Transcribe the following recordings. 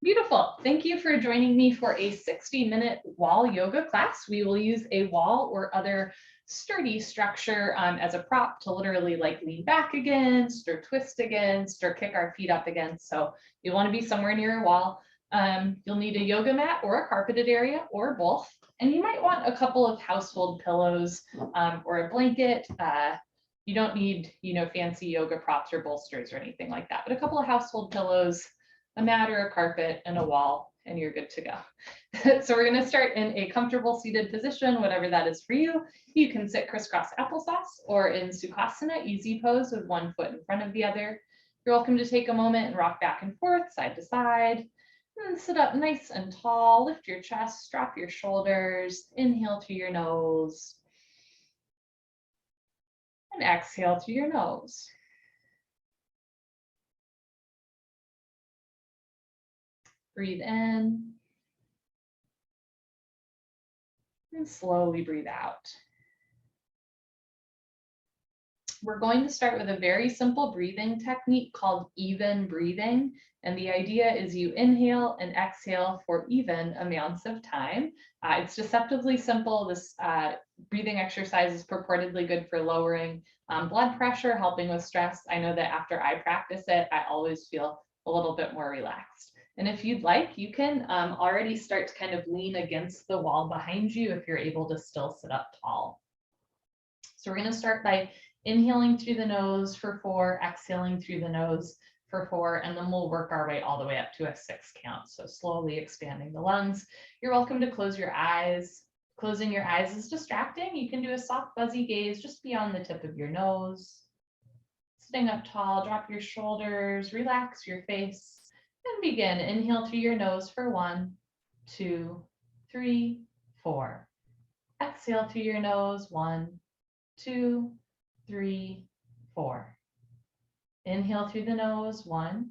Beautiful. Thank you for joining me for a 60-minute wall yoga class. We will use a wall or other sturdy structure as a prop to literally like lean back against or twist against or kick our feet up against. So you want to be somewhere near a wall. You'll need a yoga mat or a carpeted area or both. And you might want a couple of household pillows or a blanket. You don't need, fancy yoga props or bolsters or anything like that, but a couple of household pillows, a mat or a carpet, and a wall, and you're good to go. So we're going to start in a comfortable seated position, whatever that is for you. You can sit crisscross applesauce or in Sukhasana, easy pose with one foot in front of the other. You're welcome to take a moment and rock back and forth, side to side. And sit up nice and tall, lift your chest, drop your shoulders, inhale through your nose. And exhale through your nose. Breathe in. And slowly breathe out. We're going to start with a very simple breathing technique called even breathing. And the idea is you inhale and exhale for even amounts of time. It's deceptively simple. This breathing exercise is purportedly good for lowering blood pressure, helping with stress. I know that after I practice it, I always feel a little bit more relaxed. And if you'd like, you can already start to kind of lean against the wall behind you if you're able to still sit up tall. So we're going to start by inhaling through the nose for 4, exhaling through the nose for 4, and then we'll work our way all the way up to a 6 count. So slowly expanding the lungs. You're welcome to close your eyes. Closing your eyes is distracting. You can do a soft fuzzy gaze just beyond the tip of your nose. Sitting up tall, drop your shoulders, relax your face, and begin. Inhale through your nose for 1, 2, 3, 4. Exhale through your nose, 1, 2, 3, 4. Inhale through the nose, 1,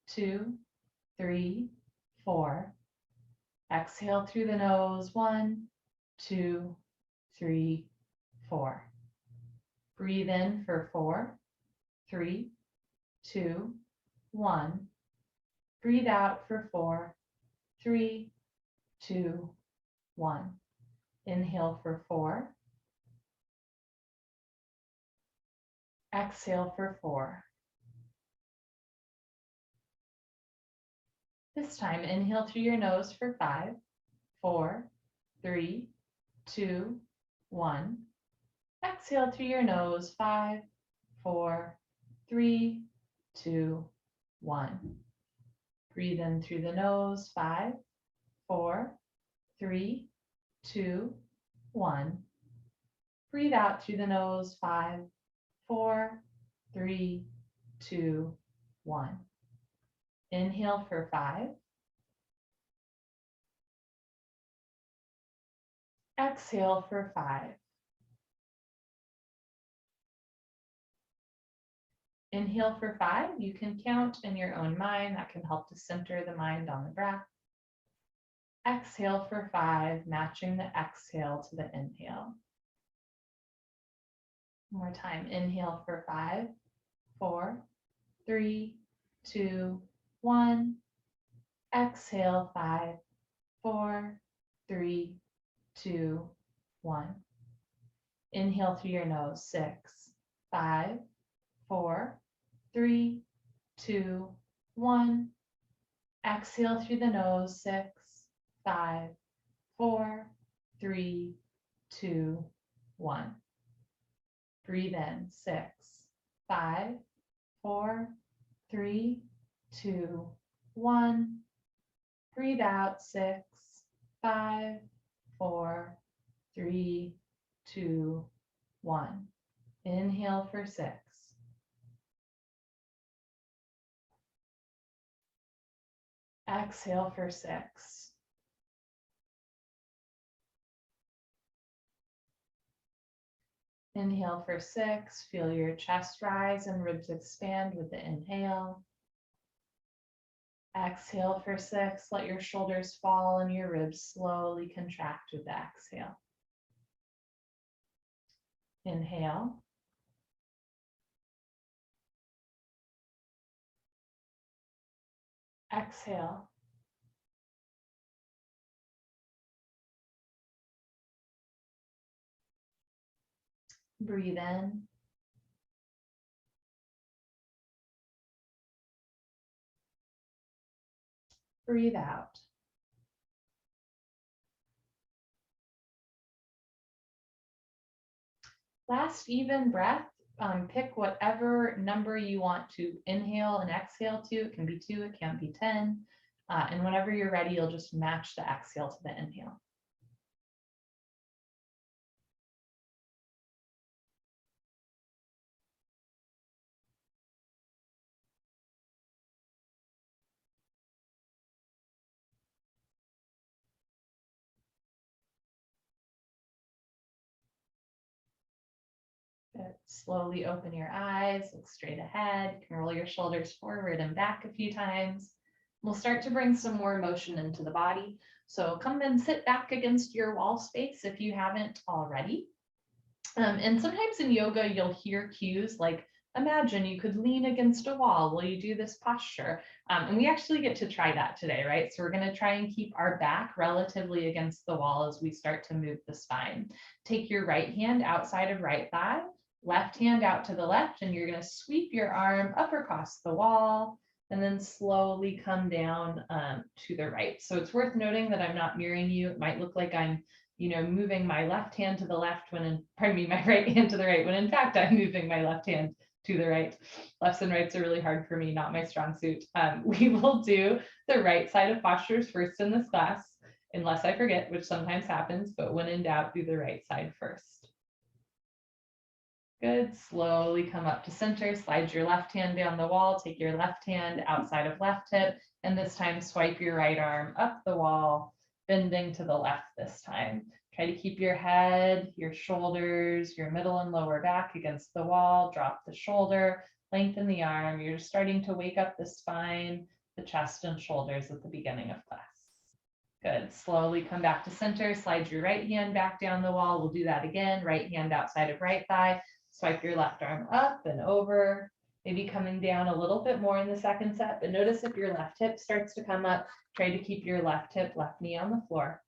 2, 3, 4. Exhale through the nose, 1, 2, 3, 4. Breathe in for 4, 3, 2, 1. Breathe out for 4, 3, 2, 1. Inhale for 4. Exhale for 4. This time, inhale through your nose for 5, 4, 3, 2, 1. Exhale through your nose, 5, 4, 3, 2, 1. Breathe in through the nose, 5, 4, 3, 2, 1. Breathe out through the nose, 5, 4, 3, 2, 1. Inhale for 5. Exhale for 5. Inhale for 5. You can count in your own mind. That can help to center the mind on the breath. Exhale for 5, matching the exhale to the inhale. One more time. Inhale for 5, 4, 3, 2, 1. Exhale 5, 4, 3, 2, 1. Inhale through your nose, 6, 5, 4, 3, 2, 1. Exhale through the nose, 6, 5, 4, 3, 2, 1. Breathe in, 6, 5, 4, 3, 2, 1. Breathe out, 6, 5, 4, 3, 2, 1. Inhale for 6. Exhale for 6. Inhale for 6. Feel your chest rise and ribs expand with the inhale. Exhale for 6. Let your shoulders fall and your ribs slowly contract with the exhale. Inhale. Exhale. Breathe in. Breathe out. Last even breath, pick whatever number you want to inhale and exhale to. It can be 2, it can be 10. And whenever you're ready, you'll just match the exhale to the inhale. Good. Slowly open your eyes, look straight ahead. You can roll your shoulders forward and back a few times. We'll start to bring some more motion into the body. So come and sit back against your wall space if you haven't already. And sometimes in yoga, you'll hear cues like, imagine you could lean against a wall while you do this posture. And we actually get to try that today, right? So we're going to try and keep our back relatively against the wall as we start to move the spine. Take your right hand outside of right thigh, left hand out to the left, and you're going to sweep your arm up across the wall and then slowly come down to the right. So it's worth noting that I'm not mirroring you. It might look like I'm moving my left hand to the left my right hand to the right, when in fact I'm moving my left hand to the right. Lefts and rights are really hard for me, not my strong suit. We will do the right side of postures first in this class, unless I forget, which sometimes happens, but when in doubt, do the right side first. Good, slowly come up to center, slide your left hand down the wall, take your left hand outside of left hip, and this time swipe your right arm up the wall, bending to the left this time. Try to keep your head, your shoulders, your middle and lower back against the wall. Drop the shoulder, lengthen the arm. You're just starting to wake up the spine, the chest and shoulders at the beginning of class. Good. Slowly come back to center. Slide your right hand back down the wall. We'll do that again. Right hand outside of right thigh. Swipe your left arm up and over. Maybe coming down a little bit more in the second set, but notice if your left hip starts to come up, try to keep your left hip, left knee on the floor.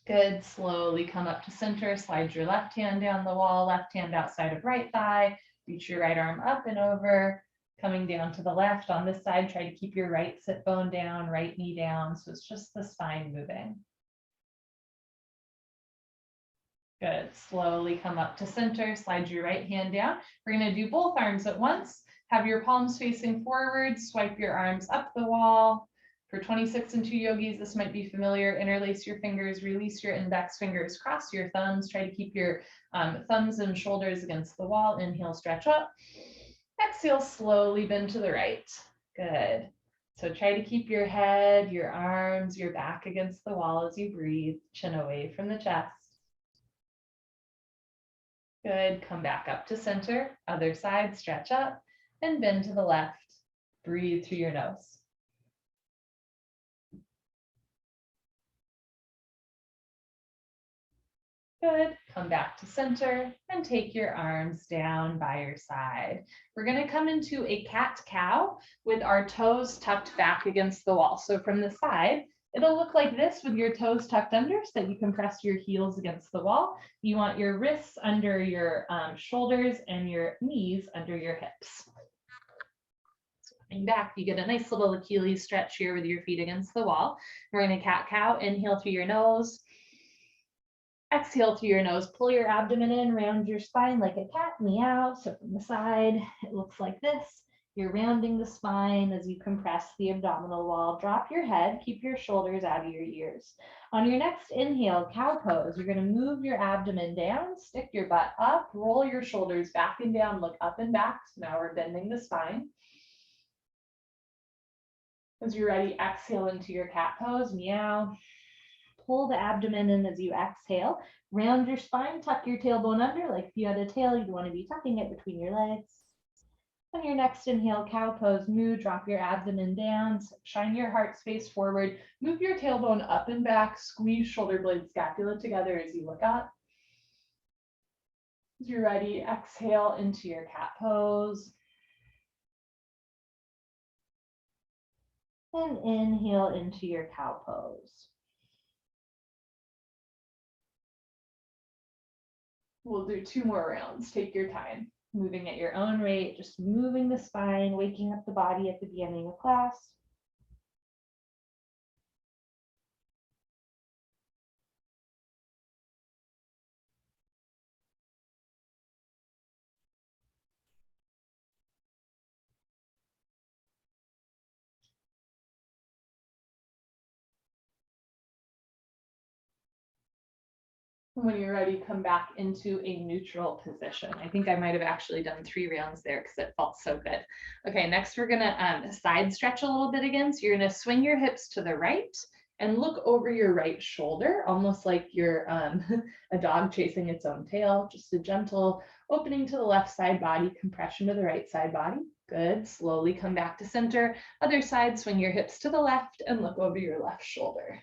Good. Slowly come up to center. Slide your left hand down the wall, left hand outside of right thigh. Reach your right arm up and over. Coming down to the left on this side, try to keep your right sit bone down, right knee down. So it's just the spine moving. Good. Slowly come up to center. Slide your right hand down. We're going to do both arms at once. Have your palms facing forward. Swipe your arms up the wall. For 26 and 2 yogis, this might be familiar. Interlace your fingers, release your index fingers, cross your thumbs. Try to keep your thumbs and shoulders against the wall. Inhale, stretch up. Exhale, slowly bend to the right. Good. So try to keep your head, your arms, your back against the wall as you breathe. Chin away from the chest. Good. Come back up to center. Other side, stretch up and bend to the left. Breathe through your nose. Good. Come back to center and take your arms down by your side. We're going to come into a cat-cow with our toes tucked back against the wall. So from the side, it'll look like this with your toes tucked under so that you can press your heels against the wall. You want your wrists under your shoulders and your knees under your hips. So coming back, you get a nice little Achilles stretch here with your feet against the wall. We're going to cat-cow. Inhale through your nose. Exhale through your nose, pull your abdomen in, round your spine like a cat, meow. So from the side, it looks like this. You're rounding the spine as you compress the abdominal wall. Drop your head, keep your shoulders out of your ears. On your next inhale, cow pose, you're going to move your abdomen down, stick your butt up, roll your shoulders back and down, look up and back. So now we're bending the spine. As you're ready, exhale into your cat pose, meow. Pull the abdomen in as you exhale. Round your spine, tuck your tailbone under. Like if you had a tail, you'd want to be tucking it between your legs. On your next inhale, cow pose, moo, drop your abdomen down, shine your heart space forward, move your tailbone up and back, squeeze shoulder blades, scapula together as you look up. As you're ready, exhale into your cat pose. And inhale into your cow pose. We'll do 2 more rounds. Take your time. Moving at your own rate, just moving the spine, waking up the body at the beginning of class. When you're ready, come back into a neutral position. I think I might have actually done 3 rounds there because it felt so good. Okay, next we're gonna side stretch a little bit again. So you're gonna swing your hips to the right and look over your right shoulder, almost like you're a dog chasing its own tail. Just a gentle opening to the left side body, compression to the right side body. Good, slowly come back to center. Other side, swing your hips to the left and look over your left shoulder.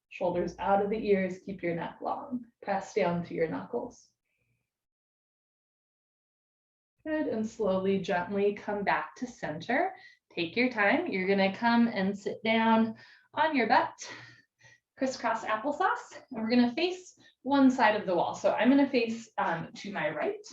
Shoulders out of the ears, keep your neck long. Press down to your knuckles. Good, and slowly, gently come back to center. Take your time. You're gonna come and sit down on your butt, crisscross applesauce, and we're gonna face one side of the wall. So I'm gonna face to my right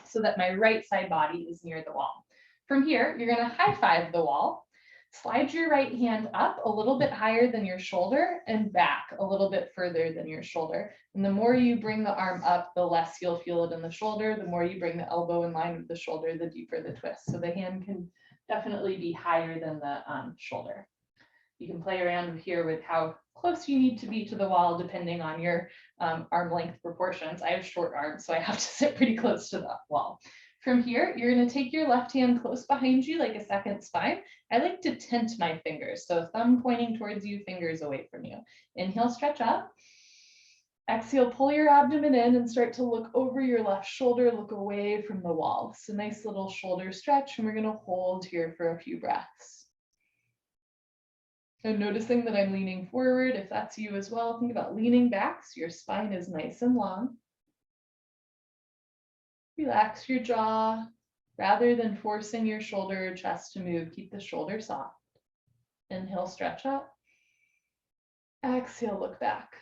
so that my right side body is near the wall. From here, you're gonna high five the wall. Slide your right hand up a little bit higher than your shoulder and back a little bit further than your shoulder. And the more you bring the arm up, the less you'll feel it in the shoulder. The more you bring the elbow in line with the shoulder, the deeper the twist. So the hand can definitely be higher than the shoulder. You can play around here with how close you need to be to the wall depending on your arm length proportions. I have short arms, so I have to sit pretty close to the wall. From here, you're going to take your left hand close behind you like a second spine. I like to tent my fingers. So thumb pointing towards you, fingers away from you. Inhale, stretch up. Exhale, pull your abdomen in and start to look over your left shoulder, look away from the wall. It's a nice little shoulder stretch, and we're going to hold here for a few breaths. So noticing that I'm leaning forward. If that's you as well, think about leaning back so your spine is nice and long. Relax your jaw. Rather than forcing your shoulder or chest to move, keep the shoulder soft. Inhale, stretch up. Exhale, look back.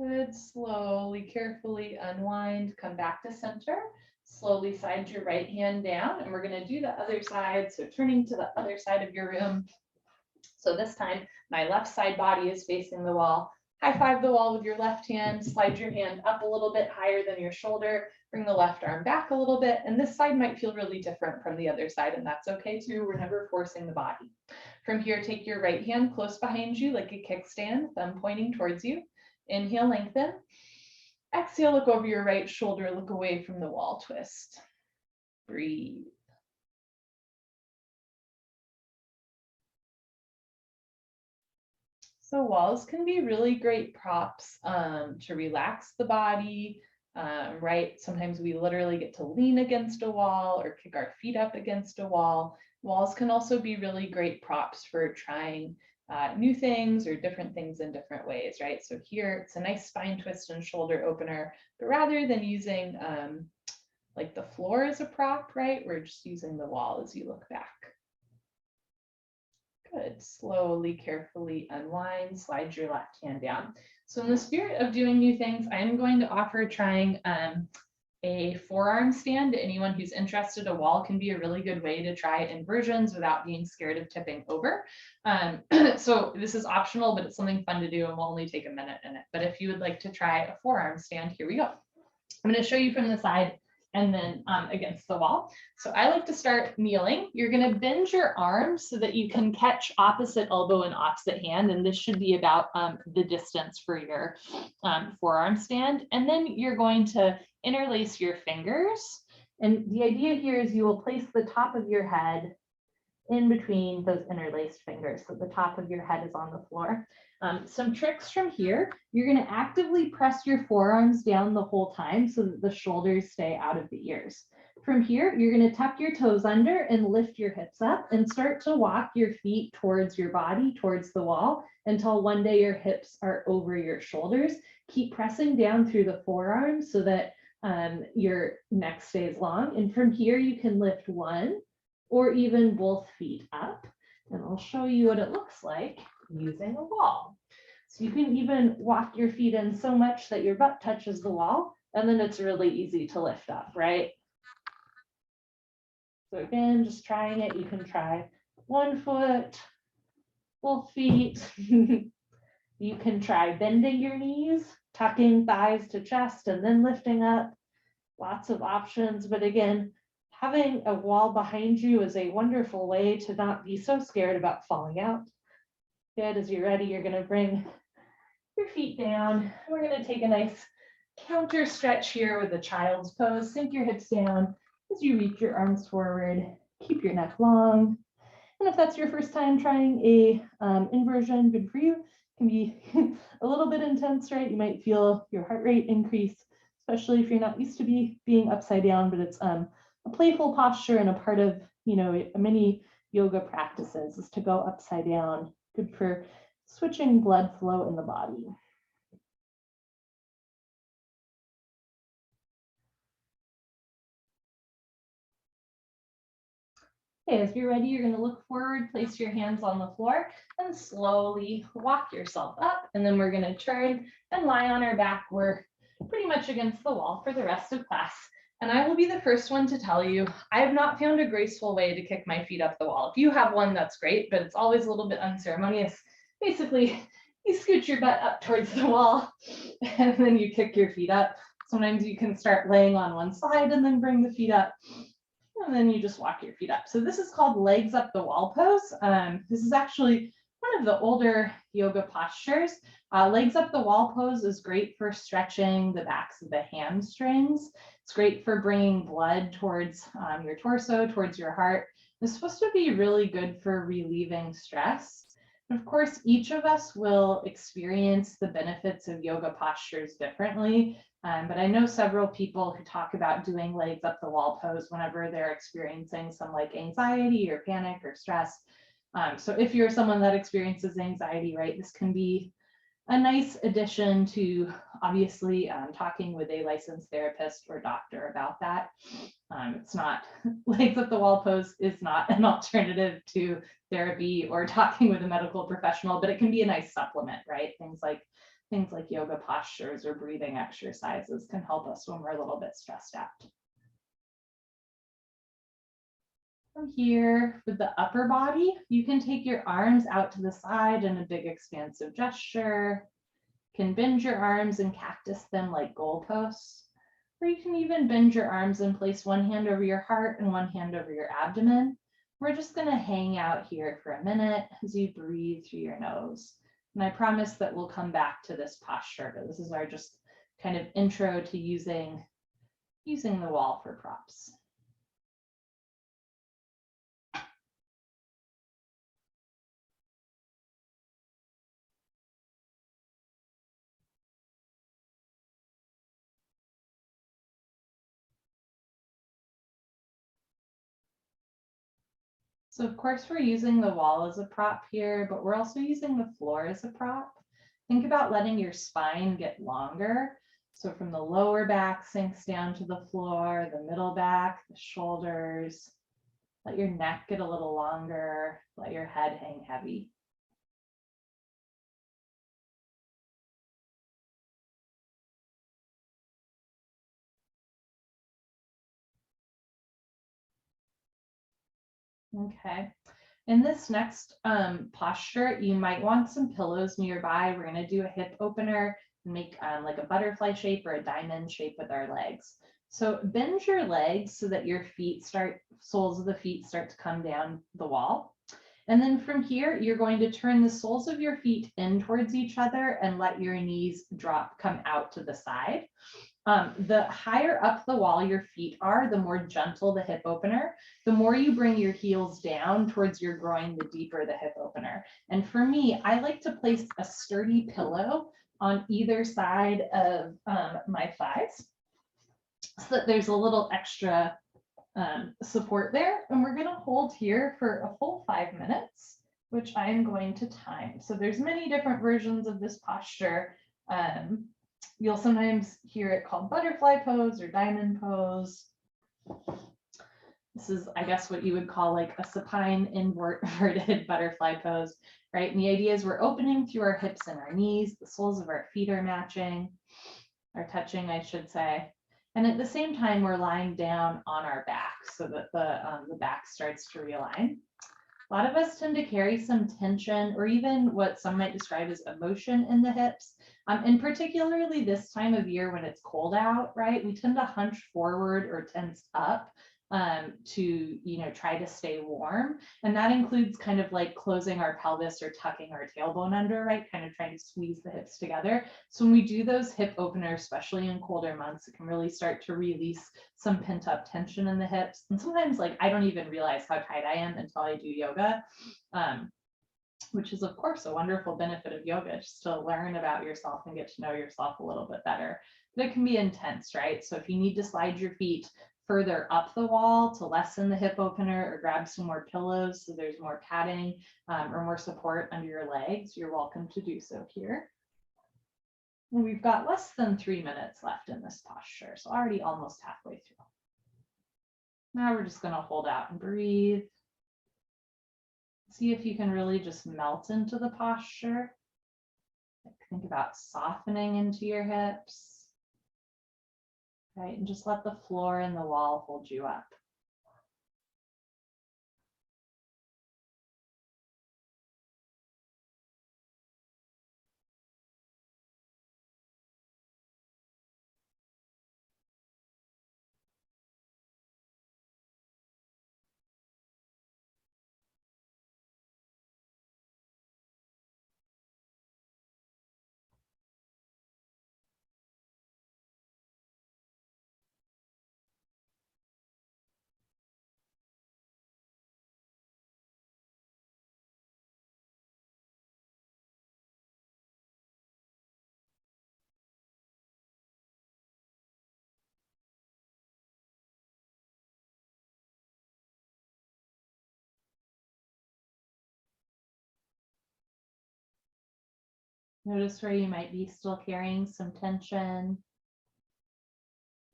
Good, slowly, carefully unwind, come back to center. Slowly slide your right hand down, and we're gonna do the other side. So turning to the other side of your room. So this time, my left side body is facing the wall. High five the wall with your left hand, slide your hand up a little bit higher than your shoulder, bring the left arm back a little bit, and this side might feel really different from the other side, and that's okay too. We're never forcing the body. From here, take your right hand close behind you like a kickstand, thumb pointing towards you. Inhale, lengthen. Exhale, look over your right shoulder, look away from the wall, twist. Breathe. So walls can be really great props to relax the body, right? Sometimes we literally get to lean against a wall or kick our feet up against a wall. Walls can also be really great props for trying new things or different things in different ways, right? So here it's a nice spine twist and shoulder opener, but rather than using like the floor as a prop, right? We're just using the wall as you look back. Good. Slowly, carefully unwind, slide your left hand down. So in the spirit of doing new things, I'm going to offer trying a forearm stand to anyone who's interested. A wall can be a really good way to try inversions without being scared of tipping over. So this is optional, but it's something fun to do and will only take a minute in it. But if you would like to try a forearm stand, here we go. I'm going to show you from the side and then against the wall. So I like to start kneeling. You're going to bend your arms so that you can catch opposite elbow and opposite hand. And this should be about the distance for your forearm stand. And then you're going to interlace your fingers. And the idea here is you will place the top of your head in between those interlaced fingers. So the top of your head is on the floor. Some tricks from here, you're going to actively press your forearms down the whole time so that the shoulders stay out of the ears. From here, you're going to tuck your toes under and lift your hips up and start to walk your feet towards your body, towards the wall, until one day your hips are over your shoulders. Keep pressing down through the forearms so that your neck stays long. And from here, you can lift one or even both feet up. And I'll show you what it looks like using a wall. So you can even walk your feet in so much that your butt touches the wall, and then it's really easy to lift up, right? So again, just trying it. You can try 1 foot, both feet. You can try bending your knees, tucking thighs to chest, and then lifting up. Lots of options, but again, having a wall behind you is a wonderful way to not be so scared about falling out. Good, as you're ready, you're gonna bring your feet down. We're gonna take a nice counter stretch here with a child's pose. Sink your hips down as you reach your arms forward. Keep your neck long. And if that's your first time trying a inversion, good for you. It can be a little bit intense, right? You might feel your heart rate increase, especially if you're not used to being upside down, but it's a playful posture and a part of, many yoga practices is to go upside down. Good for switching blood flow in the body. Okay, as you're ready, you're going to look forward, place your hands on the floor, and slowly walk yourself up. And then we're going to turn and lie on our back. We're pretty much against the wall for the rest of class. And I will be the first one to tell you, I have not found a graceful way to kick my feet up the wall. If you have one, that's great, but it's always a little bit unceremonious. Basically, you scoot your butt up towards the wall, and then you kick your feet up. Sometimes you can start laying on one side and then bring the feet up. And then you just walk your feet up. So this is called legs up the wall pose. This is actually one of the older yoga postures. Legs up the wall pose is great for stretching the backs of the hamstrings. It's great for bringing blood towards your torso, towards your heart. It's supposed to be really good for relieving stress. And of course, each of us will experience the benefits of yoga postures differently. But I know several people who talk about doing legs up the wall pose whenever they're experiencing some like anxiety or panic or stress. So if you're someone that experiences anxiety, right, this can be a nice addition to obviously talking with a licensed therapist or doctor about that. It's not, legs up the wall pose is not an alternative to therapy or talking with a medical professional, but it can be a nice supplement, right? Things like yoga postures or breathing exercises can help us when we're a little bit stressed out. From here, with the upper body, you can take your arms out to the side in a big expansive gesture. You can bend your arms and cactus them like goalposts, or you can even bend your arms and place one hand over your heart and one hand over your abdomen. We're just going to hang out here for a minute as you breathe through your nose. And I promise that we'll come back to this posture, but this is our just kind of intro to using the wall for props. So of course we're using the wall as a prop here, but we're also using the floor as a prop. Think about letting your spine get longer. So from the lower back sinks down to the floor, the middle back, the shoulders. Let your neck get a little longer. Let your head hang heavy. Okay. In this next posture, you might want some pillows nearby. We're going to do a hip opener and make like a butterfly shape or a diamond shape with our legs. So bend your legs so that your soles of the feet start to come down the wall. And then from here, you're going to turn the soles of your feet in towards each other and let your knees come out to the side. The higher up the wall your feet are, the more gentle the hip opener. The more you bring your heels down towards your groin, the deeper the hip opener. And for me, I like to place a sturdy pillow on either side of my thighs so that there's a little extra support there. And we're going to hold here for a full 5 minutes, which I am going to time. So there's many different versions of this posture. You'll sometimes hear it called butterfly pose or diamond pose. This is, I guess, what you would call like a supine inverted butterfly pose, right? And the idea is we're opening through our hips and our knees, the soles of our feet are matching, or touching, I should say. And at the same time, we're lying down on our back so that the back starts to realign. A lot of us tend to carry some tension or even what some might describe as emotion in the hips. And particularly this time of year when it's cold out, right? We tend to hunch forward or tense up to, try to stay warm. And that includes kind of like closing our pelvis or tucking our tailbone under, right? Kind of trying to squeeze the hips together. So when we do those hip openers, especially in colder months, it can really start to release some pent up tension in the hips. And sometimes like I don't even realize how tight I am until I do yoga, which is of course a wonderful benefit of yoga, just to learn about yourself and get to know yourself a little bit better. But it can be intense, right? So if you need to slide your feet further up the wall to lessen the hip opener or grab some more pillows so there's more padding or more support under your legs, you're welcome to do so here. And we've got less than 3 minutes left in this posture, so already almost halfway through. Now we're just going to hold out and breathe. See if you can really just melt into the posture. Think about softening into your hips. Right, and just let the floor and the wall hold you up. Notice where you might be still carrying some tension.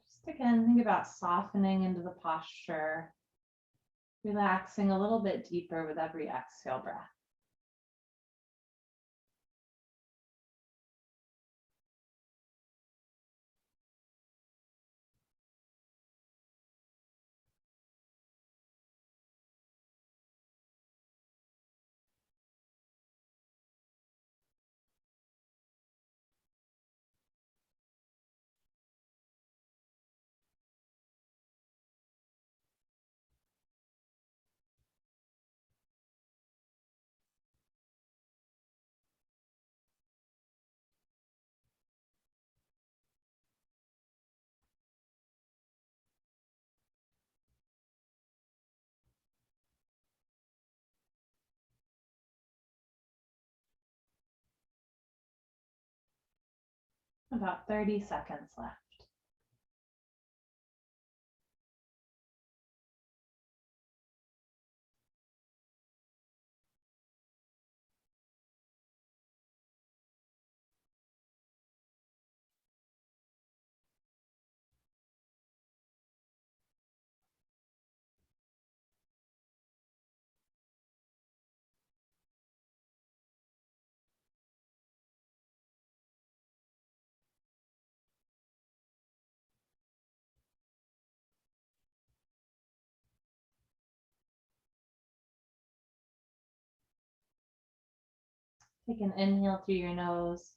Just again, think about softening into the posture, relaxing a little bit deeper with every exhale breath. About 30 seconds left. Take an inhale through your nose,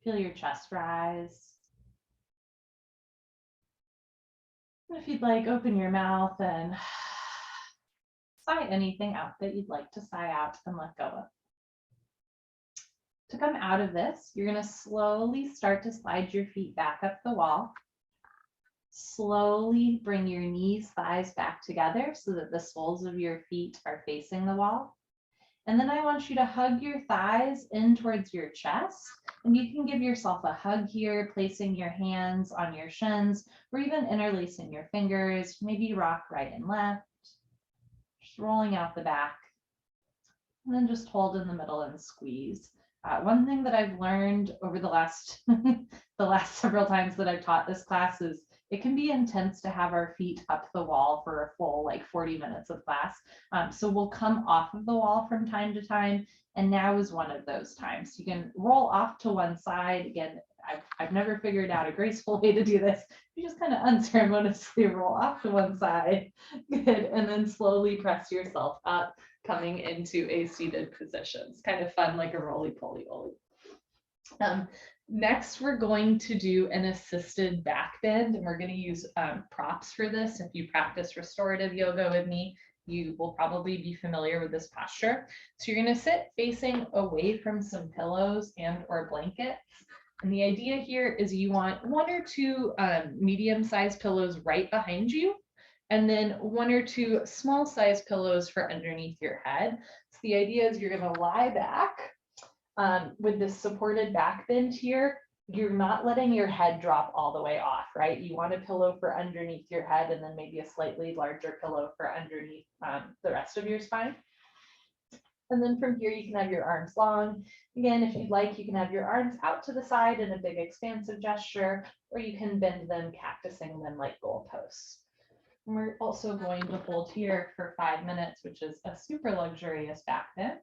feel your chest rise. And if you'd like, open your mouth and sigh anything out that you'd like to sigh out and let go of. To come out of this, you're going to slowly start to slide your feet back up the wall. Slowly bring your knees, thighs back together so that the soles of your feet are facing the wall. And then I want you to hug your thighs in towards your chest. And you can give yourself a hug here, placing your hands on your shins, or even interlacing your fingers. Maybe rock right and left. Just rolling out the back. And then just hold in the middle and squeeze. One thing that I've learned over the last several times that I've taught this class is it can be intense to have our feet up the wall for a full like 40 minutes of class. So we'll come off of the wall from time to time. And now is one of those times. You can roll off to one side. Again, I've never figured out a graceful way to do this. You just kind of unceremoniously roll off to one side. Good. And then slowly press yourself up, coming into a seated position. It's kind of fun, like a roly-poly-oly. Next, we're going to do an assisted back bend, and we're going to use props for this. If you practice restorative yoga with me, you will probably be familiar with this posture. So you're going to sit facing away from some pillows and or blankets. And the idea here is you want 1 or 2 medium-sized pillows right behind you, and then 1 or 2 small-sized pillows for underneath your head. So the idea is you're going to lie back with this supported back bend here. You're not letting your head drop all the way off, right? You want a pillow for underneath your head and then maybe a slightly larger pillow for underneath the rest of your spine. And then from here, you can have your arms long. Again, if you'd like, you can have your arms out to the side in a big expansive gesture, or you can bend them, cactusing them like goalposts. And we're also going to hold here for 5 minutes, which is a super luxurious back bend.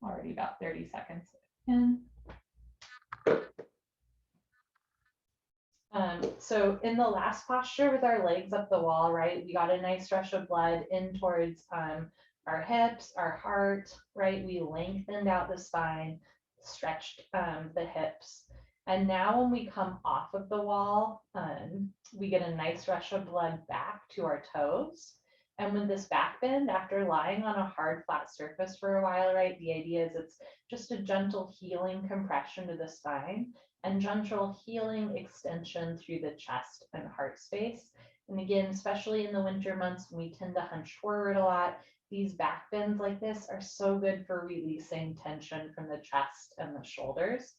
Already about 30 seconds in. So in the last posture with our legs up the wall, right, we got a nice rush of blood in towards our hips, our heart, right? We lengthened out the spine, stretched the hips. And now when we come off of the wall, we get a nice rush of blood back to our toes. And with this back bend, after lying on a hard, flat surface for a while, right, the idea is it's just a gentle healing compression to the spine and gentle healing extension through the chest and heart space. And again, especially in the winter months when we tend to hunch forward a lot, these back bends like this are so good for releasing tension from the chest and the shoulders.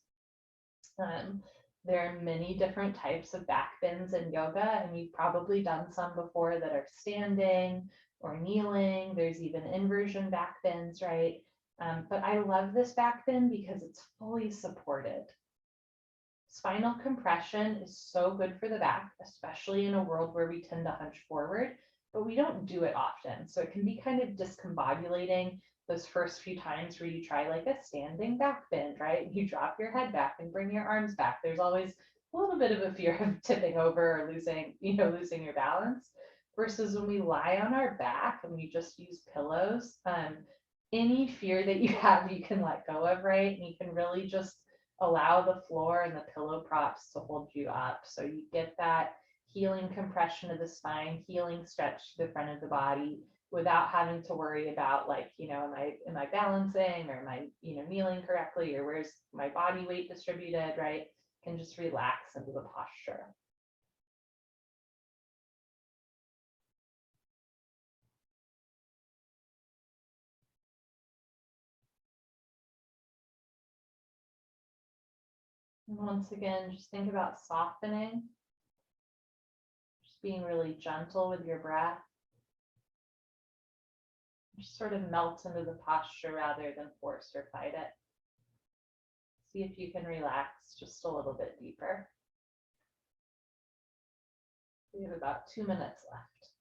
There are many different types of back bends in yoga, and you've probably done some before that are standing or kneeling. There's even inversion back bends, right? But I love this back bend because it's fully supported. Spinal compression is so good for the back, especially in a world where we tend to hunch forward, but we don't do it often. So it can be kind of discombobulating those first few times where you try like a standing back bend, right? You drop your head back and bring your arms back. There's always a little bit of a fear of tipping over or losing your balance. Versus when we lie on our back and we just use pillows, any fear that you have, you can let go of, right? And you can really just allow the floor and the pillow props to hold you up. So you get that healing compression of the spine, healing stretch to the front of the body without having to worry about like, am I balancing, or am I, kneeling correctly, or where's my body weight distributed, right? Can just relax into the posture. And once again, just think about softening, just being really gentle with your breath. Just sort of melt into the posture rather than force or fight it. See if you can relax just a little bit deeper. We have about 2 minutes left.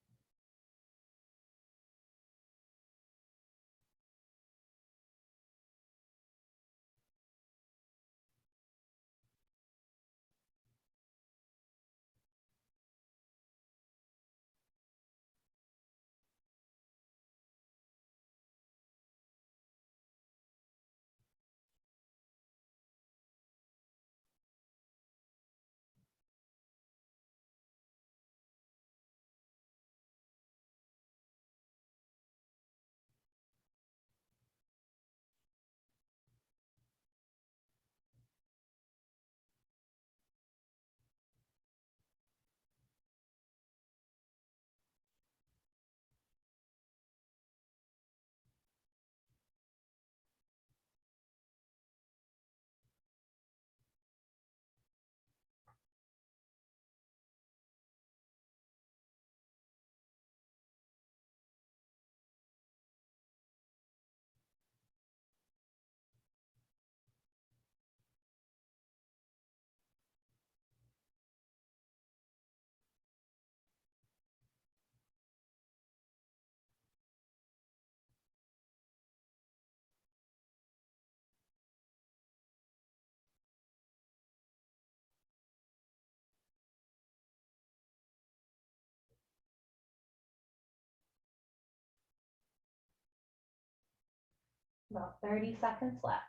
About 30 seconds left.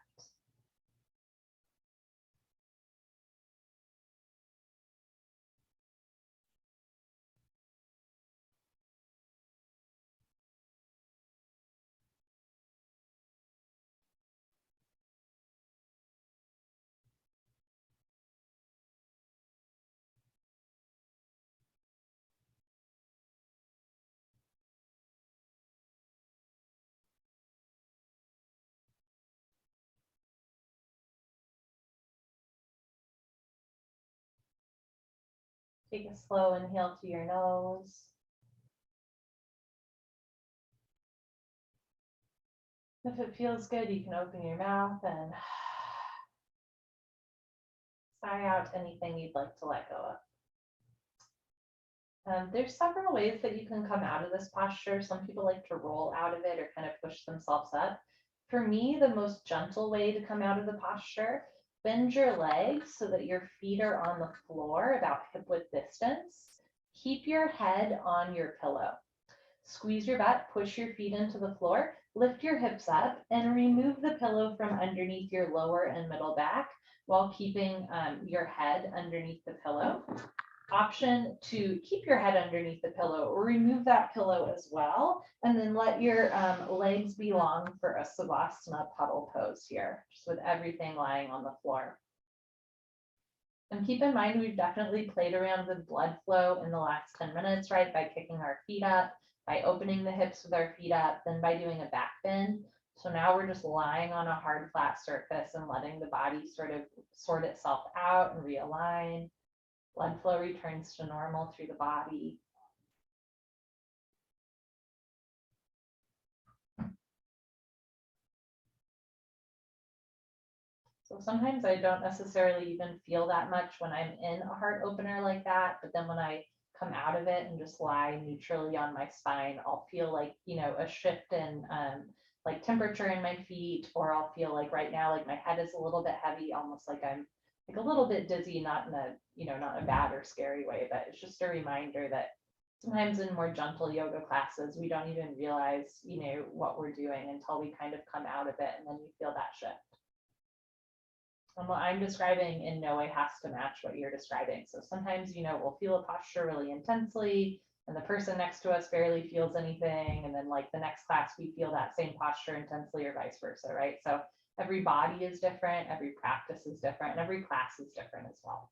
Take a slow inhale through your nose. If it feels good, you can open your mouth and sigh out anything you'd like to let go of. There's several ways that you can come out of this posture. Some people like to roll out of it or kind of push themselves up. For me, the most gentle way to come out of the posture, bend your legs so that your feet are on the floor about hip width distance. Keep your head on your pillow. Squeeze your butt, push your feet into the floor, lift your hips up, and remove the pillow from underneath your lower and middle back while keeping your head underneath the pillow. Option to keep your head underneath the pillow or remove that pillow as well, and then let your legs be long for a Savasana puddle pose here, just with everything lying on the floor. And keep in mind, we've definitely played around with blood flow in the last 10 minutes, right? By kicking our feet up, by opening the hips with our feet up, then by doing a back bend. So now we're just lying on a hard, flat surface and letting the body sort of sort itself out and realign. Blood flow returns to normal through the body. So sometimes I don't necessarily even feel that much when I'm in a heart opener like that, but then when I come out of it and just lie neutrally on my spine, I'll feel like, you know, a shift in like temperature in my feet, or I'll feel like right now, like my head is a little bit heavy, almost like I'm like a little bit dizzy, not in a, you know, not in a bad or scary way, but it's just a reminder that sometimes in more gentle yoga classes, we don't even realize, you know, what we're doing until we kind of come out of it, and then you feel that shift. And what I'm describing in no way has to match what you're describing. So sometimes, you know, we'll feel a posture really intensely and the person next to us barely feels anything. And then like the next class, we feel that same posture intensely or vice versa, right? So every body is different, every practice is different, and every class is different as well.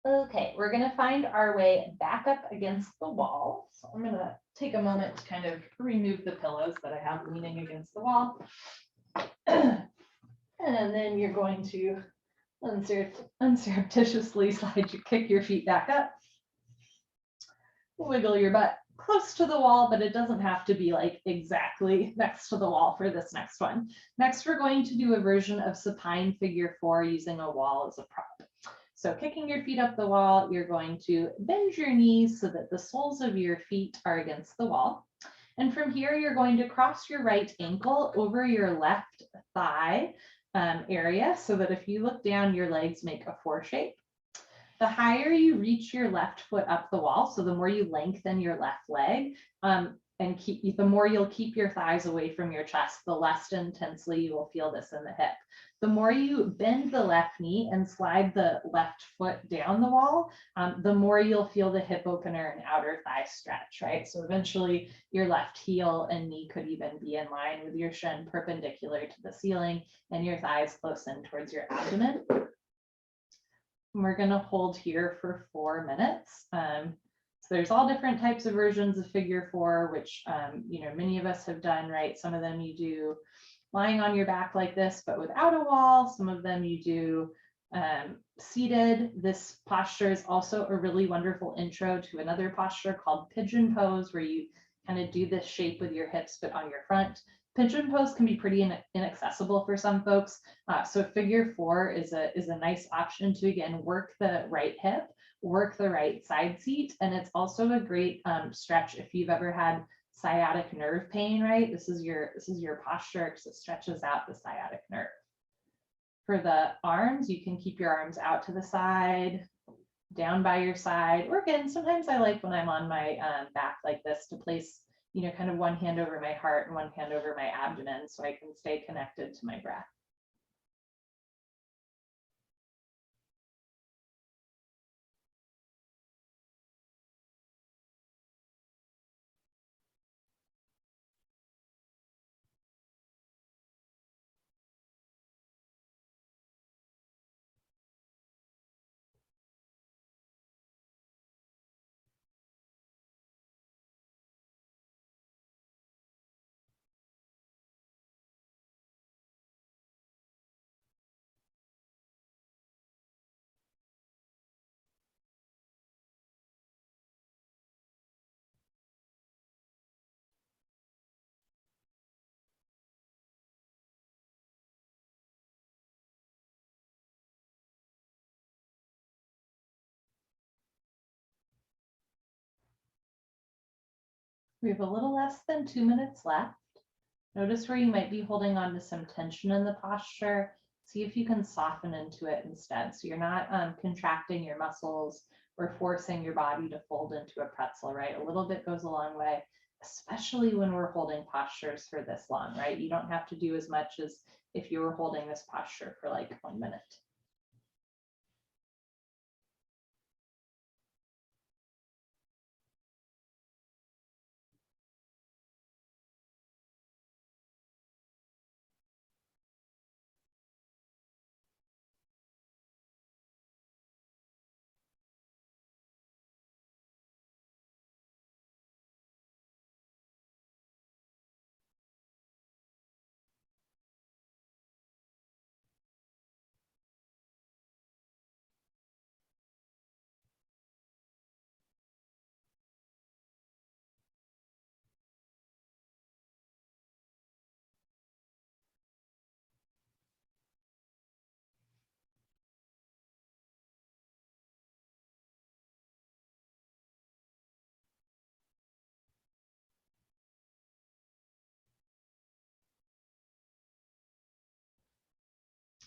Okay, we're gonna find our way back up against the wall. So I'm gonna take a moment to kind of remove the pillows that I have leaning against the wall. And then you're going to unsurreptitiously kick your feet back up. Wiggle your butt close to the wall, but it doesn't have to be like exactly next to the wall for this next one. Next, we're going to do a version of supine figure 4 using a wall as a prop. So kicking your feet up the wall, you're going to bend your knees so that the soles of your feet are against the wall. And from here, you're going to cross your right ankle over your left thigh area so that if you look down, your legs make a 4 shape. The higher you reach your left foot up the wall, so the more you lengthen your left leg, and the more you'll keep your thighs away from your chest, the less intensely you will feel this in the hip. The more you bend the left knee and slide the left foot down the wall, the more you'll feel the hip opener and outer thigh stretch, right? So eventually your left heel and knee could even be in line with your shin perpendicular to the ceiling and your thighs close in towards your abdomen. And we're going to hold here for 4 minutes. So there's all different types of versions of figure 4, which, you know, many of us have done, right? Some of them you do lying on your back like this, but without a wall. Some of them you do seated. This posture is also a really wonderful intro to another posture called Pigeon Pose, where you kind of do this shape with your hips, but on your front. Pigeon Pose can be pretty inaccessible for some folks. So figure 4 is a nice option to, again, work the right hip, work the right side seat. And it's also a great stretch if you've ever had sciatic nerve pain, right? This is your posture because it stretches out the sciatic nerve. For the arms, you can keep your arms out to the side, down by your side, or again, sometimes I like when I'm on my back like this to place, kind of one hand over my heart and one hand over my abdomen so I can stay connected to my breath. We have a little less than 2 minutes left. Notice where you might be holding on to some tension in the posture. See if you can soften into it instead. So you're not contracting your muscles or forcing your body to fold into a pretzel, right? A little bit goes a long way, especially when we're holding postures for this long, right? You don't have to do as much as if you were holding this posture for like 1 minute.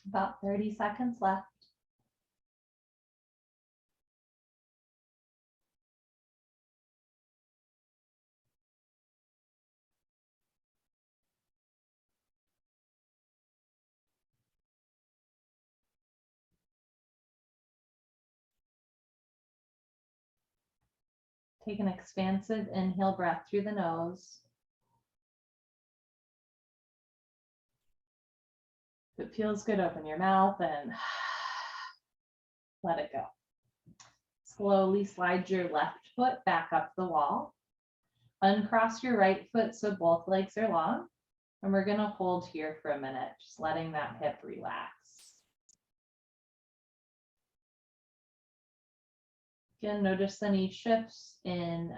About 30 seconds left. Take an expansive inhale breath through the nose. If it feels good, open your mouth and let it go. Slowly slide your left foot back up the wall. Uncross your right foot so both legs are long. And we're going to hold here for a minute, just letting that hip relax. Again, notice any shifts in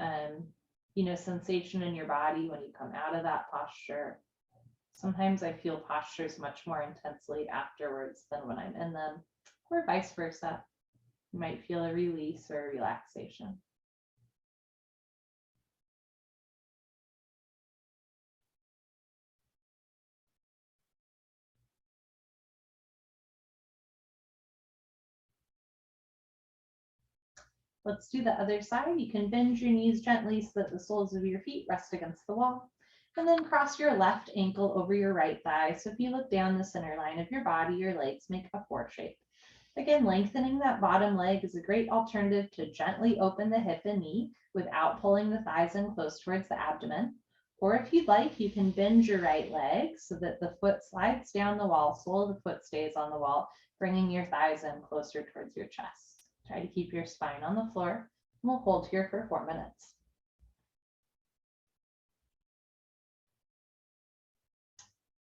sensation in your body when you come out of that posture. Sometimes I feel postures much more intensely afterwards than when I'm in them, or vice versa. You might feel a release or a relaxation. Let's do the other side. You can bend your knees gently so that the soles of your feet rest against the wall. And then cross your left ankle over your right thigh. So if you look down the center line of your body, your legs make a 4 shape. Again, lengthening that bottom leg is a great alternative to gently open the hip and knee without pulling the thighs in close towards the abdomen. Or if you'd like, you can bend your right leg so that the foot slides down the wall, sole of the foot stays on the wall, bringing your thighs in closer towards your chest. Try to keep your spine on the floor. And we'll hold here for 4 minutes.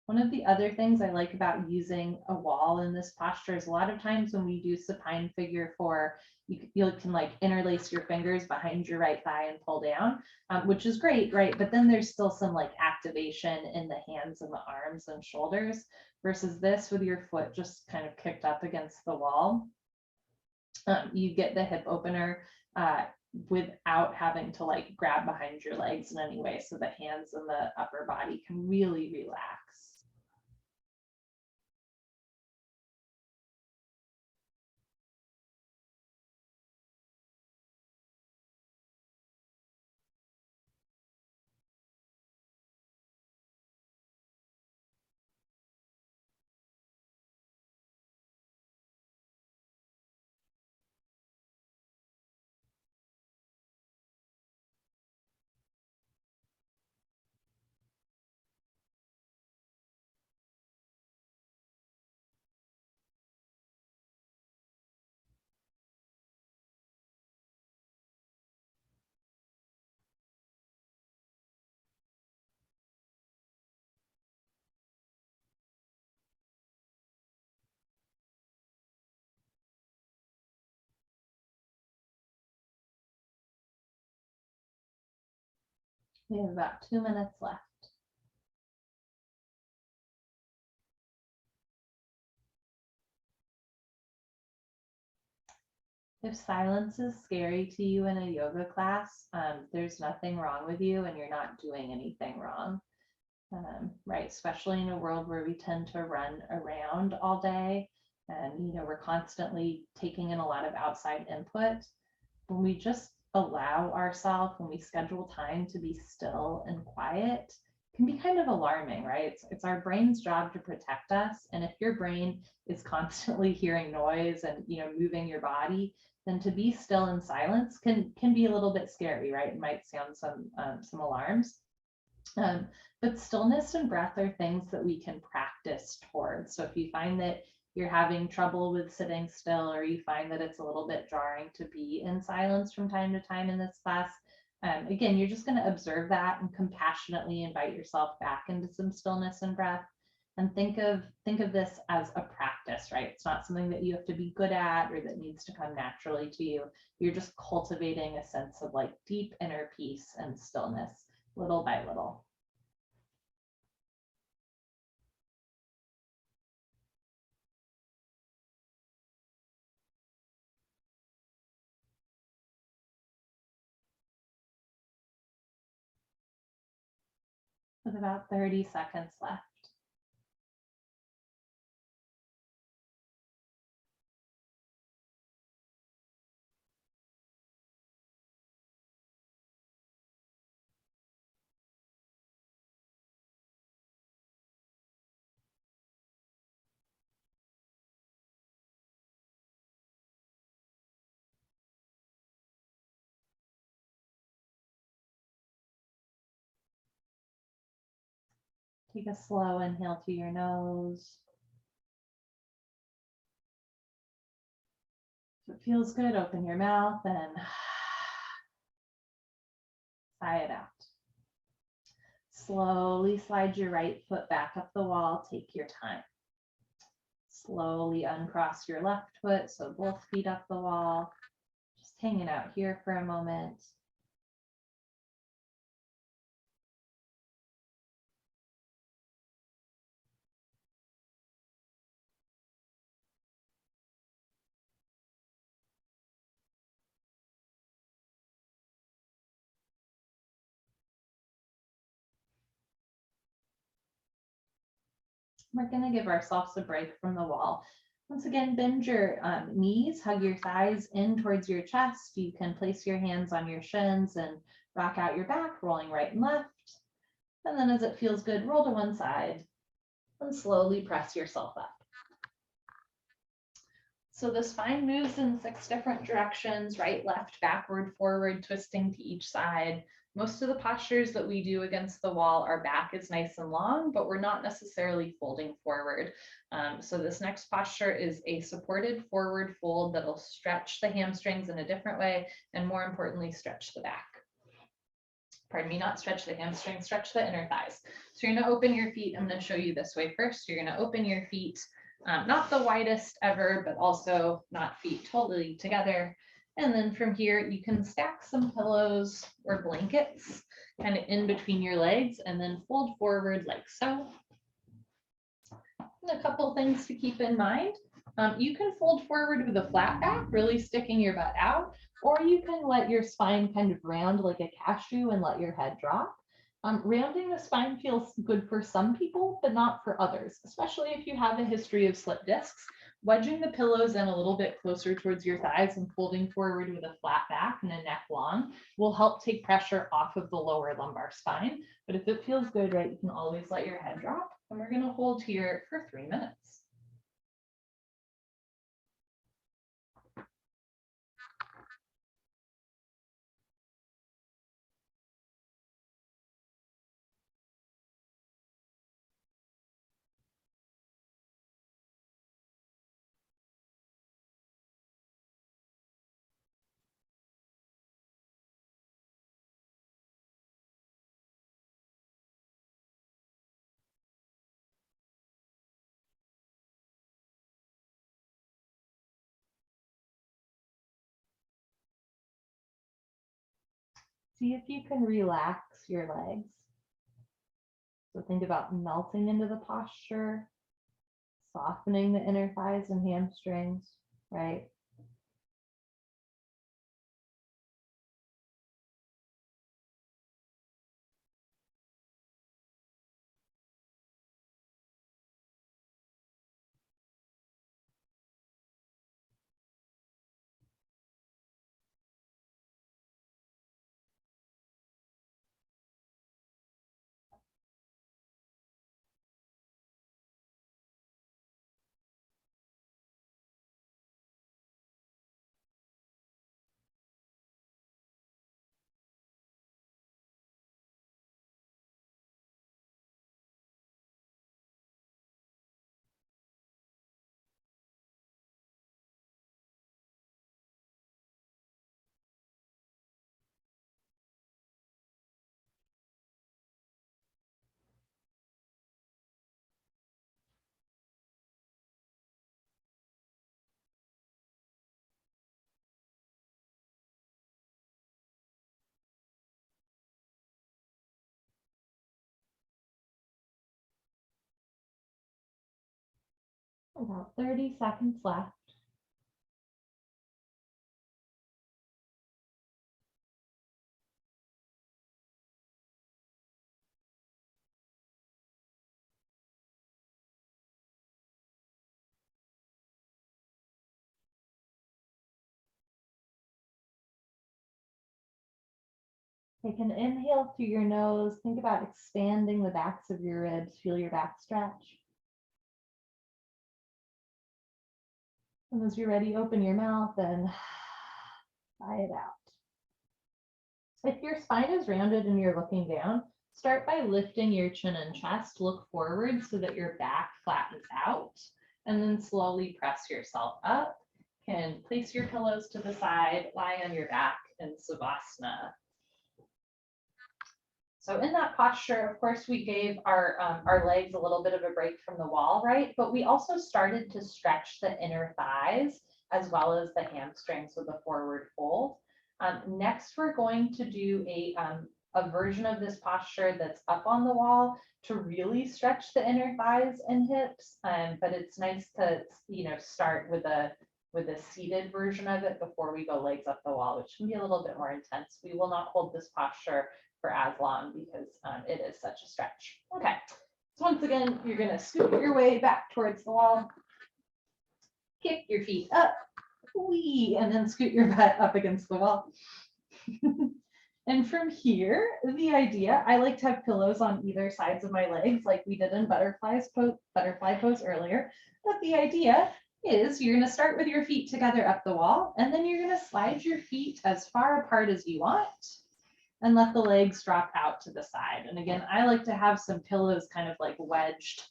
One of the other things I like about using a wall in this posture is a lot of times when we do supine figure 4, you can like interlace your fingers behind your right thigh and pull down, which is great, right? But then there's still some like activation in the hands and the arms and shoulders versus this with your foot just kind of kicked up against the wall. You get the hip opener without having to like grab behind your legs in any way. So the hands and the upper body can really relax. We have about 2 minutes left. If silence is scary to you in a yoga class, there's nothing wrong with you and you're not doing anything wrong. Right? Especially in a world where we tend to run around all day and, you know, we're constantly taking in a lot of outside input. When we just allow ourselves, when we schedule time to be still and quiet, can be kind of alarming, right? It's our brain's job to protect us. And if your brain is constantly hearing noise and, you know, moving your body, then to be still in silence can be a little bit scary, right? It might sound some alarms. But stillness and breath are things that we can practice towards. So if you find that you're having trouble with sitting still, or you find that it's a little bit jarring to be in silence from time to time in this class, again, you're just going to observe that and compassionately invite yourself back into some stillness and breath. And think of this as a practice, right? It's not something that you have to be good at or that needs to come naturally to you. You're just cultivating a sense of like deep inner peace and stillness little by little. With about 30 seconds left. Take a slow inhale through your nose. If it feels good, open your mouth and sigh it out. Slowly slide your right foot back up the wall. Take your time. Slowly uncross your left foot, so both feet up the wall. Just hanging out here for a moment. We're going to give ourselves a break from the wall. Once again, bend your knees, hug your thighs in towards your chest. You can place your hands on your shins and rock out your back, rolling right and left. And then as it feels good, roll to one side and slowly press yourself up. So the spine moves in 6 different directions, right, left, backward, forward, twisting to each side. Most of the postures that we do against the wall, our back is nice and long, but we're not necessarily folding forward. So this next posture is a supported forward fold that'll stretch the hamstrings in a different way, and more importantly, stretch the back. Pardon me, not stretch the hamstrings, stretch the inner thighs. So you're gonna open your feet. I'm gonna show you this way first. You're gonna open your feet, not the widest ever, but also not feet totally together. And then from here, you can stack some pillows or blankets kind of in between your legs and then fold forward like so. And a couple things to keep in mind. You can fold forward with a flat back, really sticking your butt out, or you can let your spine kind of round like a cashew and let your head drop. Rounding the spine feels good for some people, but not for others, especially if you have a history of slip discs. Wedging the pillows in a little bit closer towards your thighs and folding forward with a flat back and a neck long will help take pressure off of the lower lumbar spine. But if it feels good, right, you can always let your head drop. And we're going to hold here for 3 minutes. See if you can relax your legs. So think about melting into the posture, softening the inner thighs and hamstrings, right? About 30 seconds left. Take an inhale through your nose. Think about expanding the backs of your ribs. Feel your back stretch. And as you're ready, open your mouth and sigh it out. If your spine is rounded and you're looking down, start by lifting your chin and chest. Look forward so that your back flattens out, and then slowly press yourself up. You can place your pillows to the side, lie on your back in Savasana. So in that posture, of course, we gave our legs a little bit of a break from the wall, right? But we also started to stretch the inner thighs as well as the hamstrings with a forward fold. Next, we're going to do a version of this posture that's up on the wall to really stretch the inner thighs and hips. But it's nice to, start with a seated version of it before we go legs up the wall, which can be a little bit more intense. We will not hold this posture for as long because it is such a stretch. Okay, so once again, you're gonna scoot your way back towards the wall, kick your feet up, wee, and then scoot your butt up against the wall. And from here, the idea, I like to have pillows on either sides of my legs like we did in butterfly pose earlier, but the idea is you're gonna start with your feet together up the wall, and then you're gonna slide your feet as far apart as you want, and let the legs drop out to the side. And again, I like to have some pillows kind of like wedged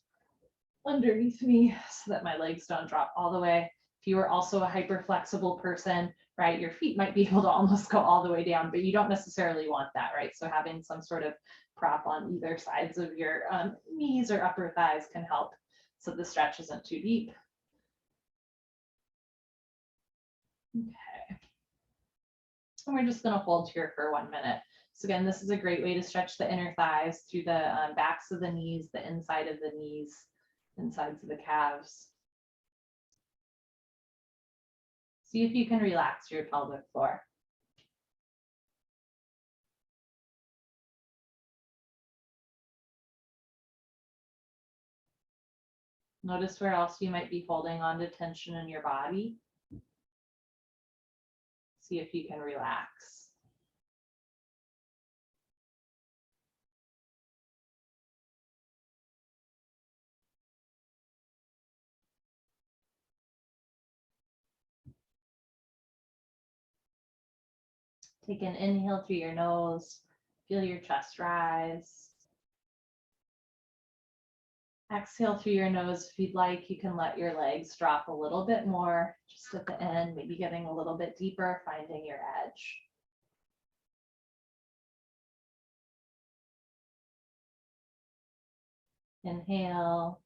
underneath me so that my legs don't drop all the way. If you are also a hyper flexible person, right, your feet might be able to almost go all the way down, but you don't necessarily want that, right? So having some sort of prop on either sides of your knees or upper thighs can help so the stretch isn't too deep. Okay. And we're just gonna hold here for 1 minute. So again, this is a great way to stretch the inner thighs through the backs of the knees, the inside of the knees, insides of the calves. See if you can relax your pelvic floor. Notice where else you might be holding on to tension in your body. See if you can relax. Take an inhale through your nose. Feel your chest rise. Exhale through your nose. If you'd like, you can let your legs drop a little bit more, just at the end, maybe getting a little bit deeper, finding your edge. Inhale.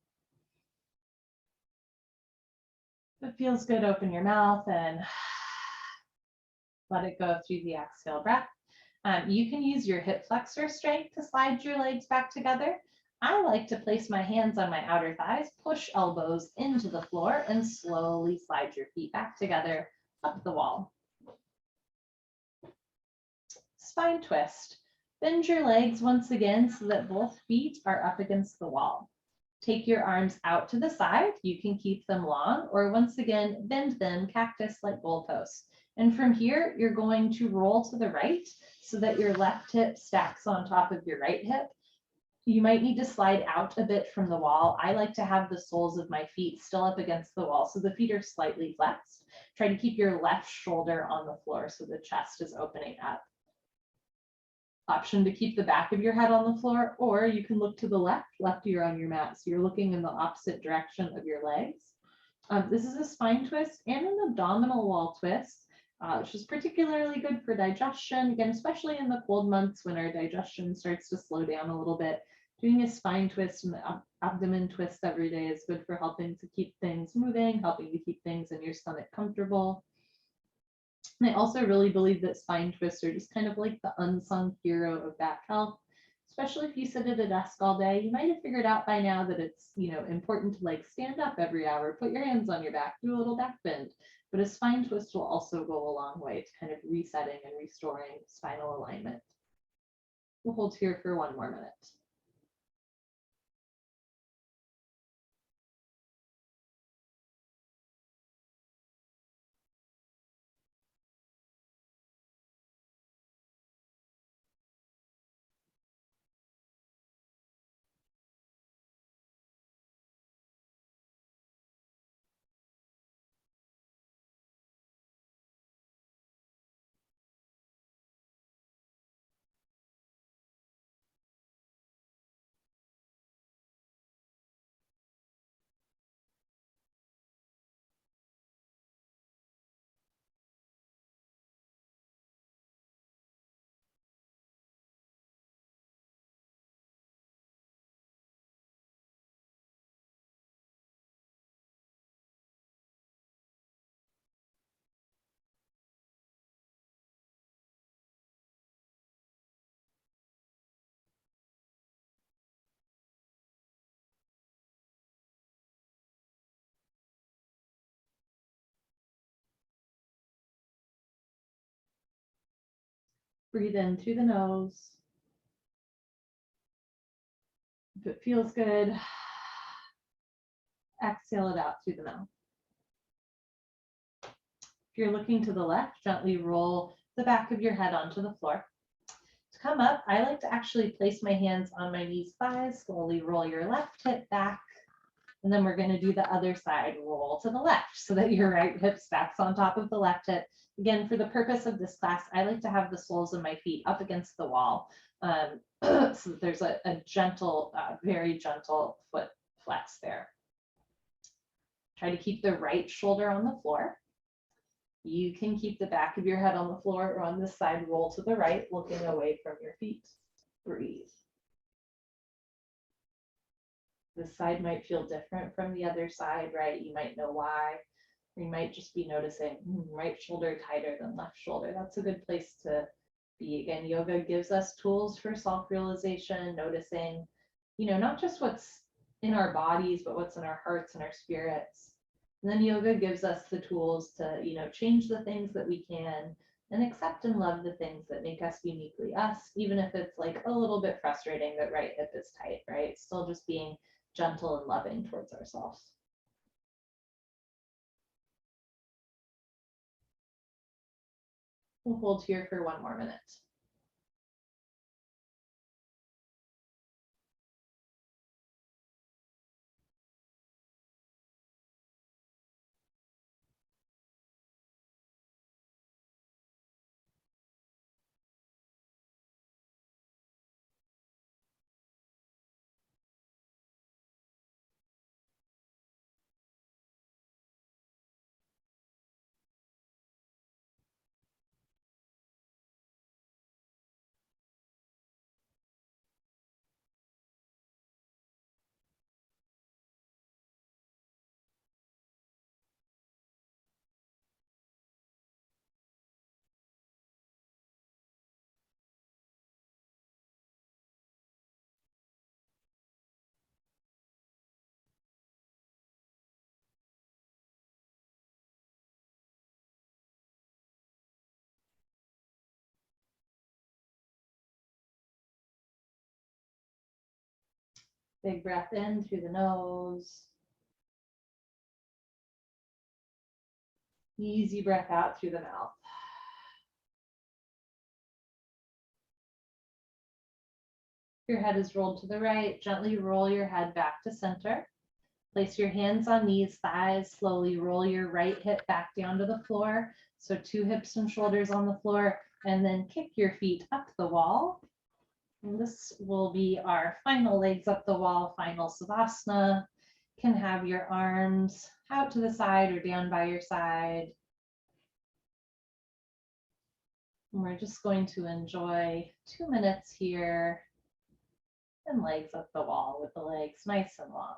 If it feels good, open your mouth and let it go through the exhale breath. You can use your hip flexor strength to slide your legs back together. I like to place my hands on my outer thighs, push elbows into the floor, and slowly slide your feet back together up the wall. Spine twist. Bend your legs once again so that both feet are up against the wall. Take your arms out to the side. You can keep them long, or once again, bend them cactus like goalposts. And from here, you're going to roll to the right so that your left hip stacks on top of your right hip. You might need to slide out a bit from the wall. I like to have the soles of my feet still up against the wall, so the feet are slightly flexed. Try to keep your left shoulder on the floor so the chest is opening up. Option to keep the back of your head on the floor, or you can look to the left. Left ear on your mat, so you're looking in the opposite direction of your legs. This is a spine twist and an abdominal wall twist, which is particularly good for digestion, again, especially in the cold months when our digestion starts to slow down a little bit. Doing a spine twist and the abdomen twist every day is good for helping to keep things moving, helping to keep things in your stomach comfortable. And I also really believe that spine twists are just kind of like the unsung hero of back health, especially if you sit at a desk all day. You might have figured out by now that it's, important to like stand up every hour, put your hands on your back, do a little back bend. But a spine twist will also go a long way to kind of resetting and restoring spinal alignment. We'll hold here for one more minute. Breathe in through the nose. If it feels good, exhale it out through the mouth. If you're looking to the left, gently roll the back of your head onto the floor. To come up, I like to actually place my hands on my knees, thighs, slowly roll your left hip back. And then we're going to do the other side, roll to the left so that your right hip stacks on top of the left hip. Again, for the purpose of this class, I like to have the soles of my feet up against the wall. So that there's a gentle, very gentle foot flex there. Try to keep the right shoulder on the floor. You can keep the back of your head on the floor or on this side, roll to the right, looking away from your feet. Breathe. This side might feel different from the other side, right? You might know why. Or you might just be noticing right shoulder tighter than left shoulder. That's a good place to be. Again, yoga gives us tools for self-realization, noticing, not just what's in our bodies, but what's in our hearts and our spirits. And then yoga gives us the tools to, change the things that we can and accept and love the things that make us uniquely us, even if it's like a little bit frustrating that right hip is tight, right? Still just being gentle and loving towards ourselves. We'll hold here for one more minute. Big breath in through the nose. Easy breath out through the mouth. Your head is rolled to the right. Gently roll your head back to center. Place your hands on knees, thighs. Slowly roll your right hip back down to the floor. So 2 hips and shoulders on the floor, and then kick your feet up the wall. And this will be our final legs up the wall, final Savasana. Can have your arms out to the side or down by your side. And we're just going to enjoy 2 minutes here and legs up the wall with the legs nice and long.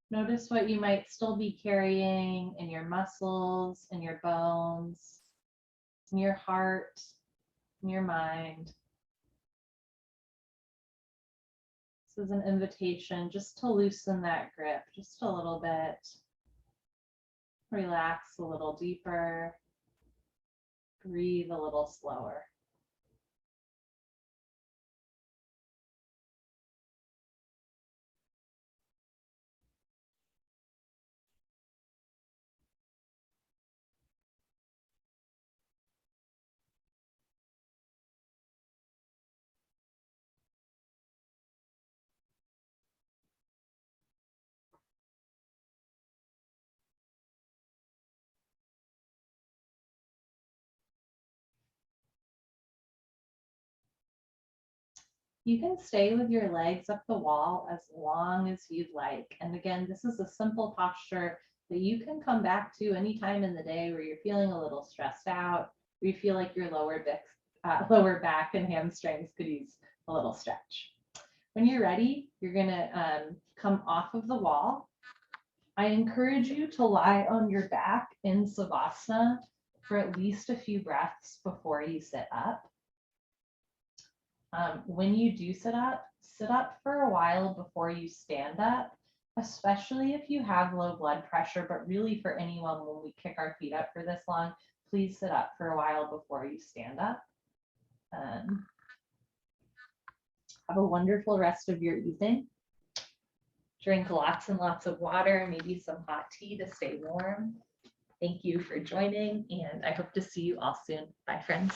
Notice what you might still be carrying in your muscles, in your bones, in your heart, in your mind. This is an invitation just to loosen that grip just a little bit. Relax a little deeper. Breathe a little slower. You can stay with your legs up the wall as long as you'd like. And again, this is a simple posture that you can come back to anytime in the day where you're feeling a little stressed out, where you feel like your lower back and hamstrings could use a little stretch. When you're ready, you're gonna come off of the wall. I encourage you to lie on your back in Savasana for at least a few breaths before you sit up. When you do sit up for a while before you stand up, especially if you have low blood pressure, but really for anyone when we kick our feet up for this long, please sit up for a while before you stand up. Have a wonderful rest of your evening. Drink lots and lots of water, maybe some hot tea to stay warm. Thank you for joining, and I hope to see you all soon. Bye, friends.